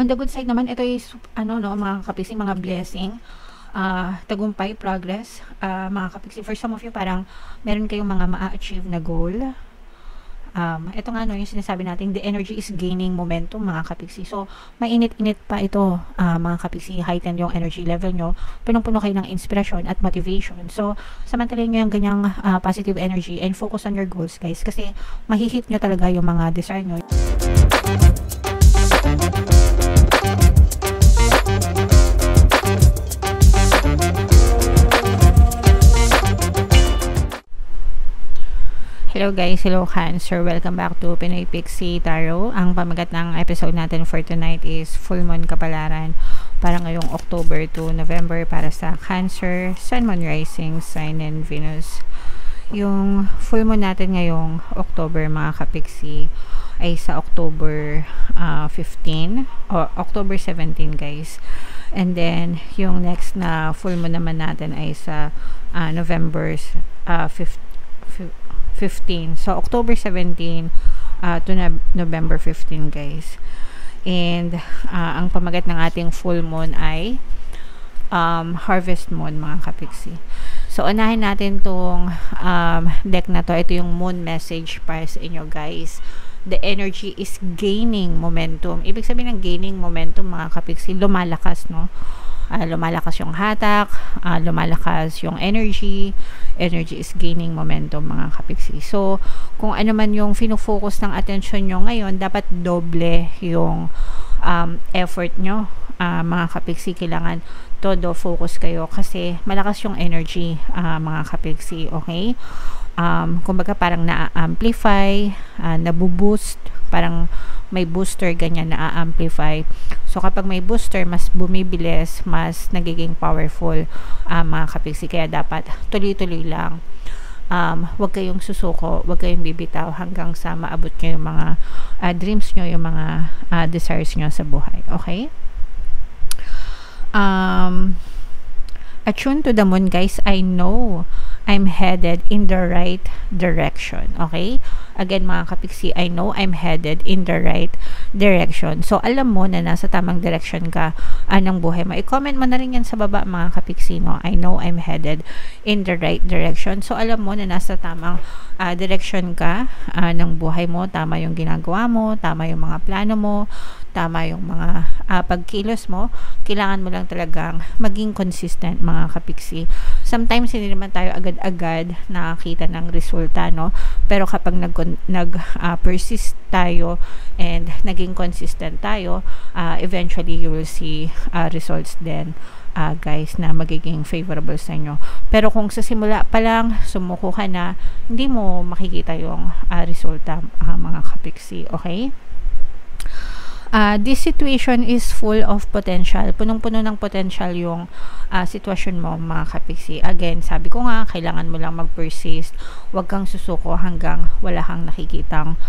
On the good side naman, ito is, ano, no, mga kapiksi, mga blessing. Tagumpay, progress, mga kapiksi. For some of you, parang meron kayong mga ma-achieve na goal. Ito nga, no, yung sinasabi natin, the energy is gaining momentum, mga kapiksi. So, mainit-init pa ito, mga kapiksi. Heighten yung energy level nyo. Punong-puno kayo ng inspiration at motivation. So, samantalin nyo yung ganyang positive energy and focus on your goals, guys. Kasi, mahihit nyo talaga yung mga desire nyo. Hello guys, hello Cancer, welcome back to Pinoy Pixie Tarot. Ang pamagat ng episode natin for tonight is Full Moon Kapalaran para ngayong October to November para sa Cancer, Sun, Moon, Rising, Sign, and Venus. Yung full moon natin ngayong October, mga kapiksi, ay sa October 15 o October 17, guys. And then yung next na full moon naman natin ay sa November 15. So, October 17 to November 15, guys. And, ang pamagat ng ating full moon ay harvest moon, mga kapiksi. So, unahin natin tong deck na to. Ito yung moon message para sa inyo, guys. The energy is gaining momentum. Ibig sabihin ng gaining momentum, mga kapiksi, lumalakas, no? Lumalakas yung hatak, lumalakas yung energy is gaining momentum, mga kapiksi. So, kung ano man yung fino-focus ng attention nyo ngayon, dapat doble yung effort nyo, mga kapiksi. Kailangan todo focus kayo kasi malakas yung energy, mga kapiksi, okay? Kumbaga parang na-amplify, nabuboost, parang may booster, ganyan, na-amplify. So, kapag may booster, mas bumibilis, mas nagiging powerful, mga kapiksi. Kaya dapat tuloy-tuloy lang. Huwag kayong susuko, huwag kayong bibitaw hanggang sa maabot nyo yung mga dreams nyo, yung mga desires nyo sa buhay. Okay? Attune to the moon, guys. I know I'm headed in the right direction. Okay? Again, mga kapiksi, I know I'm headed in the right direction. So, alam mo na nasa tamang direction ka ng buhay mo. I-comment mo na rin yan sa baba, mga kapiksi, no? I know I'm headed in the right direction. So, alam mo na nasa tamang direction ka ng buhay mo. Tama yung ginagawa mo, tama yung mga plano mo, tama yung mga pagkilos mo. Kailangan mo lang talagang maging consistent, mga kapiksi. Sometimes, hindi naman tayo agad-agad nakakita ng resulta, no? Pero kapag nag-persist tayo and naging consistent tayo, eventually you will see results then, guys, na magiging favorable sa inyo. Pero kung sa simula pa lang sumuko ka na, hindi mo makikita yung resulta, mga kapiksi, okay? This situation is full of potential. Punong-puno ng potential yung sitwasyon mo, mga kapiksi. Again, sabi ko nga, kailangan mo lang mag-persist. Huwag kang susuko hanggang wala kang nakikitang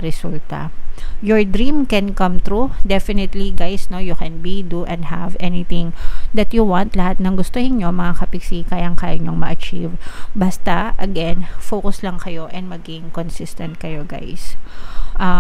resulta. Your dream can come true. Definitely, guys, no, you can be, do, and have anything that you want. Lahat ng gustuhin nyo, mga kapiksi, kayang-kaya nyong ma-achieve. Basta, again, focus lang kayo and maging consistent kayo, guys.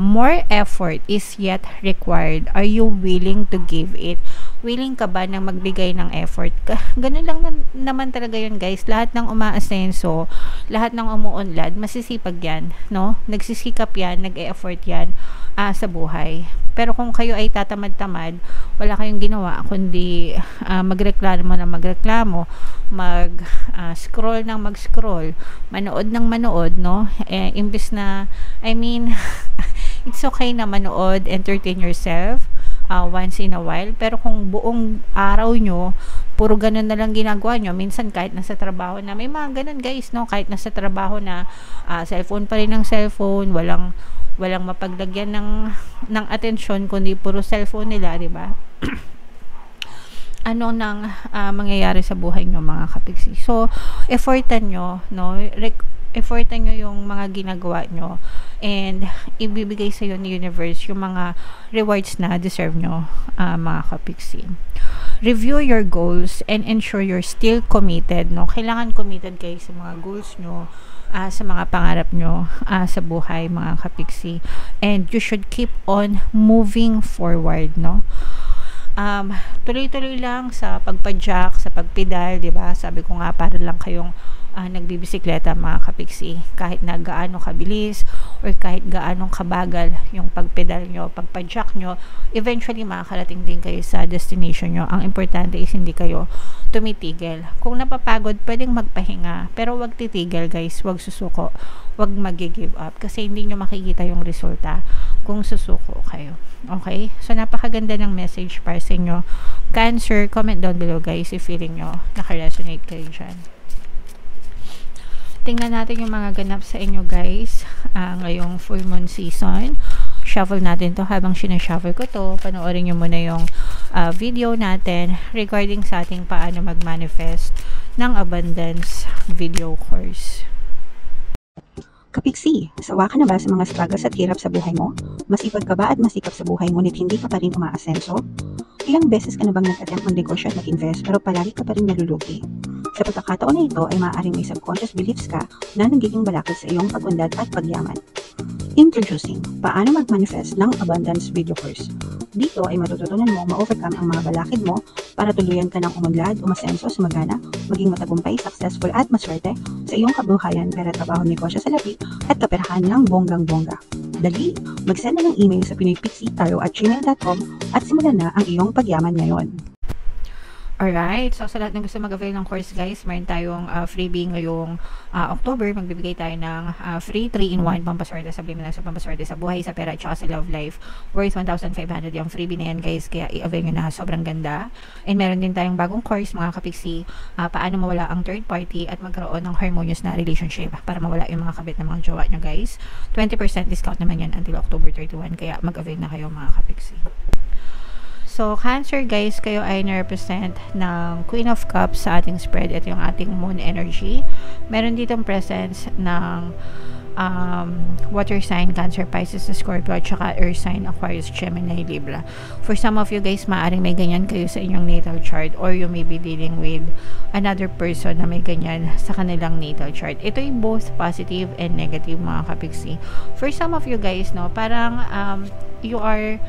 More effort is yet required. Are you willing to give it? Willing ka ba na magbigay ng effort? Ganun lang naman talaga yun, guys. Lahat ng umaasenso, lahat ng umuunlad, masisipag yan, no? Nagsisikap yan, nag-e-effort yan sa buhay. Pero kung kayo ay tatamad-tamad, wala kayong ginawa kundi magreklamo na magreklamo, mag-scroll ng mag-scroll, manood ng manood, no? Imbis na, I mean, it's okay na manood, entertain yourself once in a while. Pero kung buong araw nyo, puro ganun na lang ginagawa nyo, minsan kahit nasa trabaho na, may mga ganun, guys, no? Kahit nasa trabaho na, cellphone pa rin ng cellphone, walang mapaglagyan ng atensyon kundi puro cellphone nila, di ba? Ano nang mangyayari sa buhay nyo, mga kapiksi? So, effortan nyo, no? Effortan nyo yung mga ginagawa nyo and ibibigay sa iyo ni universe yung mga rewards na deserve nyo, mga kapiksi. Review your goals and ensure you're still committed, no? Kailangan committed kayo sa mga goals nyo, sa mga pangarap nyo sa buhay, mga kapiksi, and you should keep on moving forward, no? um, tuloy-tuloy lang sa pagpadyak, sa pagpedal, 'di ba? Sabi ko nga para lang kayong nagbibisikleta mga kapiksi, kahit na gaano kabilis or kahit gaano kabagal yung pagpedal nyo, pagpadyak nyo, eventually makakarating din kayo sa destination nyo. Ang importante is hindi kayo tumitigil. Kung napapagod, pwedeng magpahinga, pero wag titigil guys, wag susuko, wag mag-give up kasi hindi nyo makikita yung resulta kung susuko kayo. Okay? So napakaganda ng message para sa inyo. Cancer, comment down below guys if feeling nyo naka-resonate kayo dyan. Tingnan natin yung mga ganap sa inyo guys ngayong full moon season. Shuffle natin to. Habang sinashuffle ko to, panoorin nyo muna yung video natin regarding sa ating paano mag-manifest ng abundance video course. Kapiksi, sawa ka na ba sa mga struggles at hirap sa buhay mo? Masipag ka ba at masikap sa buhay ngunit hindi ka pa rin umaasenso? Ilang beses ka na bang nag-attempt mag-negosyo at mag-invest pero palagi ka pa rin nalulugi? Sa pagkakataon na ito ay maaaring may subconscious beliefs ka na nagiging balakid sa iyong pag-unlad at pagyaman. Introducing, paano mag-manifest ng abundance video course. Dito ay matututunan mo ma-overcome ang mga balakid mo para tuluyan ka ng umunlad, umasenso, sumagana, maging matagumpay, successful at maswerte sa iyong kabuhayan, pera, trabaho, negosyo sa lapi at kaperahan ng bonggang-bongga. Dali, mag-send na ng email sa pinoypixietaro@gmail.com at simulan na ang iyong pagyaman ngayon. Alright, so sa lahat ng gusto mag-avail ng course guys, mayroon tayong freebie ngayong October. Magbibigay tayo ng free 3-in-1 pampaswerte sa Bliminal, sa pampaswerte sa buhay, sa pera, at sa love life. Worth 1,500 yung freebie na yan guys, kaya i-avail nyo na, sobrang ganda. And meron din tayong bagong course mga kapiksi, paano mawala ang third party at magkaroon ng harmonious na relationship para mawala yung mga kabit ng mga jowa nyo guys. 20% discount naman yan until October 31, kaya mag-avail na kayo mga kapiksi. So, Cancer guys, kayo ay na-represent ng Queen of Cups sa ating spread. Ito yung ating moon energy. Meron ditong presence ng water sign, Cancer, Pisces, Scorpio, at saka earth sign, Aquarius, Gemini, Libra. For some of you guys, maaaring may ganyan kayo sa inyong natal chart or you may be dealing with another person na may ganyan sa kanilang natal chart. Ito ay both positive and negative mga kapiksi. For some of you guys, no, parang you are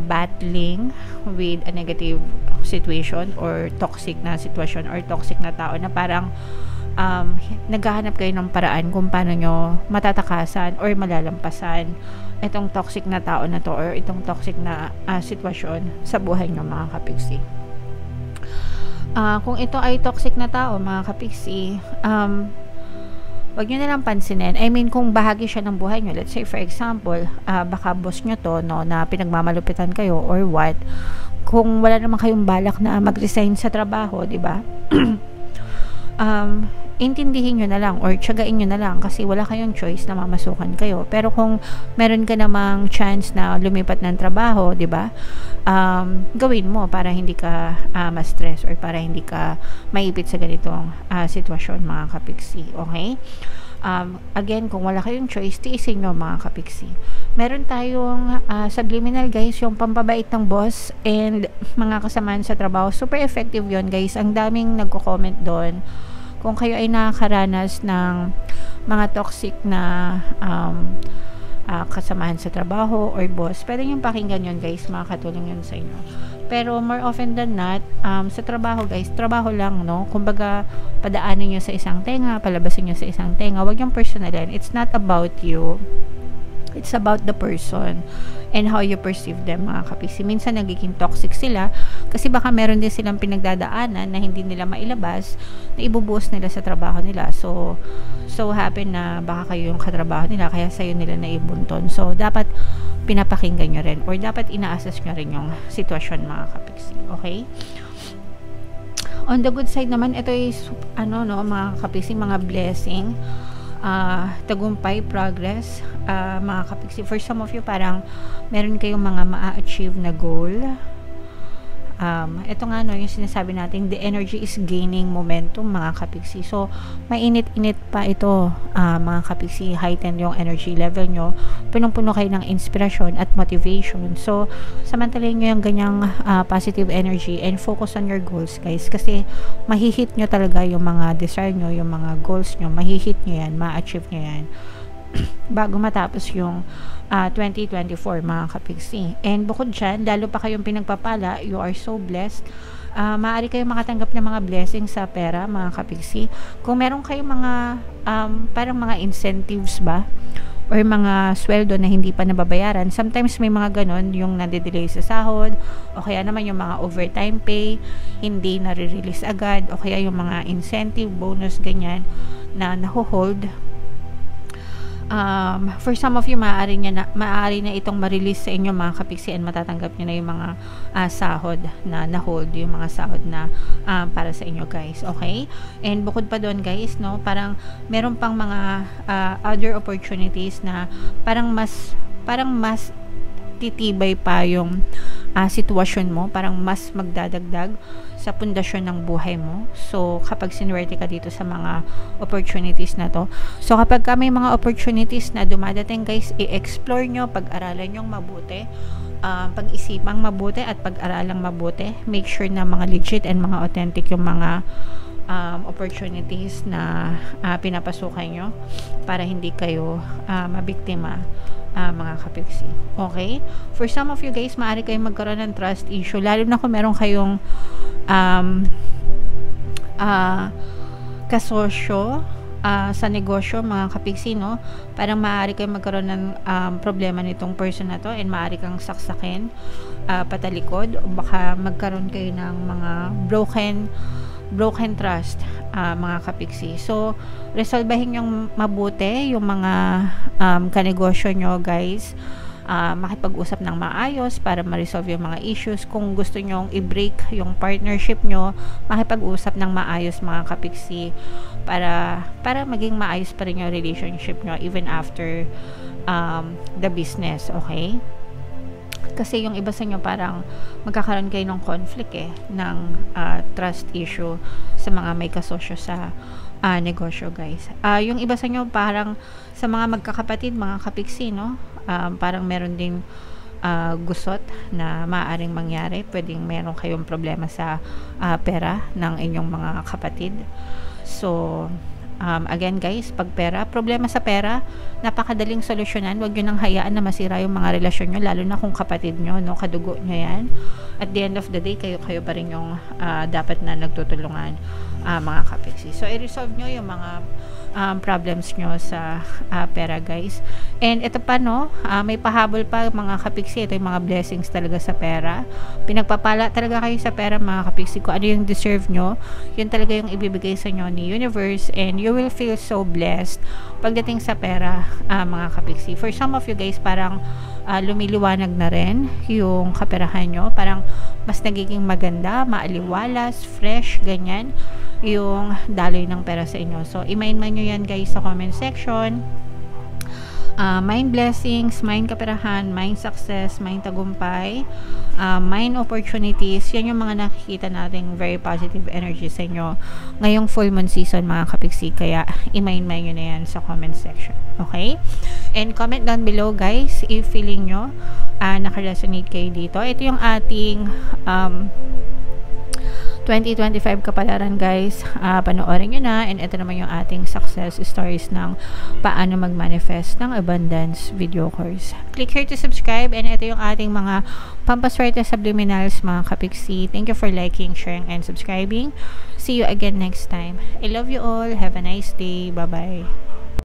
battling with a negative situation or toxic na sitwasyon or toxic na tao na parang naghahanap kayo ng paraan kung paano nyo matatakasan or malalampasan itong toxic na tao na to or itong toxic na sitwasyon sa buhay nyo mga kapiksi. Kung ito ay toxic na tao mga kapiksi, wag nyo nalang pansinin. I mean, kung bahagi siya ng buhay nyo, let's say for example, baka boss nyo to, no, na pinagmamalupitan kayo or what, kung wala naman kayong balak na mag-resign sa trabaho, di ba? Intindihin nyo na lang or tiyagain nyo na lang kasi wala kayong choice na mamasukan kayo. Pero kung meron ka namang chance na lumipat ng trabaho, di ba? Gawin mo para hindi ka ma-stress or para hindi ka maipit sa ganitong sitwasyon mga kapiksi. Okay? Again, kung wala kayong choice, tiisin nyo mga kapiksi. Meron tayong subliminal guys, yung pampabait ng boss and mga kasamaan sa trabaho. Super effective yon guys. Ang daming nagko-comment doon. Kung kayo ay nakakaranas ng mga toxic na kasamahan sa trabaho or boss, pwede nyo pakinggan yun guys, makakatulong yun sa inyo. Pero more often than not, sa trabaho guys, trabaho lang, no? Kumbaga, padaanin nyo sa isang tenga, palabasin nyo sa isang tenga, wag yung personalin. It's not about you. It's about the person and how you perceive them mga kapiksi. Minsan nagiging toxic sila kasi baka meron din silang pinagdadaanan na hindi nila mailabas na ibubuhos nila sa trabaho nila. So happen na baka kayo yung katrabaho nila kaya sa'yo nila naibunton. So dapat pinapakinggan nyo rin or dapat ina-assess nyo rin yung sitwasyon mga kapiksi. Okay? On the good side naman, ito is mga kapiksi, mga blessing, tagumpay, progress, mga kapiksi. For some of you, parang meron kayong mga ma-achieve na goal. Ito nga yung sinasabi natin, the energy is gaining momentum mga kapiksi. So, mainit-init pa ito mga kapiksi, heighten yung energy level nyo, punong-puno kayo ng inspirasyon at motivation. So, samantalin nyo yung ganyang positive energy and focus on your goals guys, kasi mahihit nyo talaga yung mga desire nyo, yung mga goals nyo, mahihit nyo yan, ma-achieve nyo yan bago matapos yung 2024 mga kapiksi. And bukod dyan, lalo pa kayong pinagpapala, you are so blessed. Maaari kayong makatanggap ng mga blessings sa pera mga kapiksi. Kung meron kayong mga parang mga incentives ba or mga sweldo na hindi pa nababayaran, sometimes may mga ganon, yung nade-delay sa sahod, o kaya naman yung mga overtime pay hindi nare-release agad, o kaya yung mga incentive, bonus, ganyan na naho-hold. For some of you, maaari na itong ma-release sa inyo mga kapiksi, and matatanggap nyo na yung mga sahod na na-hold, yung mga sahod na para sa inyo guys, okay? And bukod pa doon guys, no, parang meron pang mga other opportunities na parang mas titibay pa yung sitwasyon mo, parang mas magdadagdag sa pundasyon ng buhay mo. So, kapag sinuwerte ka dito sa mga opportunities na to. So, kapag may mga opportunities na dumadating guys, i-explore nyo, pag-aralan nyo mabuti, pag-isipang mabuti at pag-aralang mabuti. Make sure na mga legit and mga authentic yung mga opportunities na pinapasukan nyo para hindi kayo mabiktima mga kapiksi. Okay? For some of you guys, maaari kayong magkaroon ng trust issue, lalo na kung meron kayong kasosyo sa negosyo mga kapiksi, no? Parang maaari kayong magkaroon ng problema nitong person na to, and maaari kang saksakin patalikod, o baka magkaroon kayo ng mga broken trust mga kapiksi. So, resolbahin yung mabuti yung mga kanegosyo nyo guys. Makipag-usap ng maayos para ma-resolve yung mga issues. Kung gusto nyong i-break yung partnership nyo, makipag-usap ng maayos mga kapiksi para maging maayos pa rin yung relationship nyo even after the business, okay? Kasi yung iba sa inyo parang magkakaroon kayo ng conflict ng trust issue sa mga may kasosyo sa negosyo guys. Yung iba sa inyo parang sa mga magkakapatid, mga kapiksi, no? Parang meron ding gusot na maaaring mangyari. Pwedeng meron kayong problema sa pera ng inyong mga kapatid. So, again guys, pag problema sa pera, napakadaling solusyonan. Huwag nyo nang hayaan na masira yung mga relasyon nyo, lalo na kung kapatid nyo, no? Kadugo nyo yan. At the end of the day, kayo pa rin yung dapat na nagtutulungan mga kapiksi. So, i-resolve nyo yung mga problems nyo sa pera guys. And ito pa, no, may pahabol pa mga kapiksi. Ito yung mga blessings talaga sa pera. Pinagpapala talaga kayo sa pera mga kapiksi. Kung ano yung deserve nyo, yun talaga yung ibibigay sa inyo ni universe, and you will feel so blessed pagdating sa pera mga kapiksi. For some of you guys, parang lumiliwanag na rin yung kaperahan nyo. Parang mas nagiging maganda, maaliwalas, fresh, ganyan yung daloy ng pera sa inyo. So, i-mind nyo yan guys sa comment section. Mind blessings, mind kaperahan, mind success, mind tagumpay, mind opportunities. Yan yung mga nakikita nating very positive energy sa inyo ngayong full moon season mga kapiksi. Kaya i-mind nyo na yan sa comment section. Okay? And comment down below guys if feeling nyo naka-resonate kayo dito. Ito yung ating 2025 kapalaran guys. Panoorin nyo na, and ito naman yung ating success stories ng paano mag-manifest ng abundance video course. Click here to subscribe, and ito yung ating mga pampaswerte subliminals mga kapiksi. Thank you for liking, sharing, and subscribing. See you again next time. I love you all. Have a nice day. Bye-bye.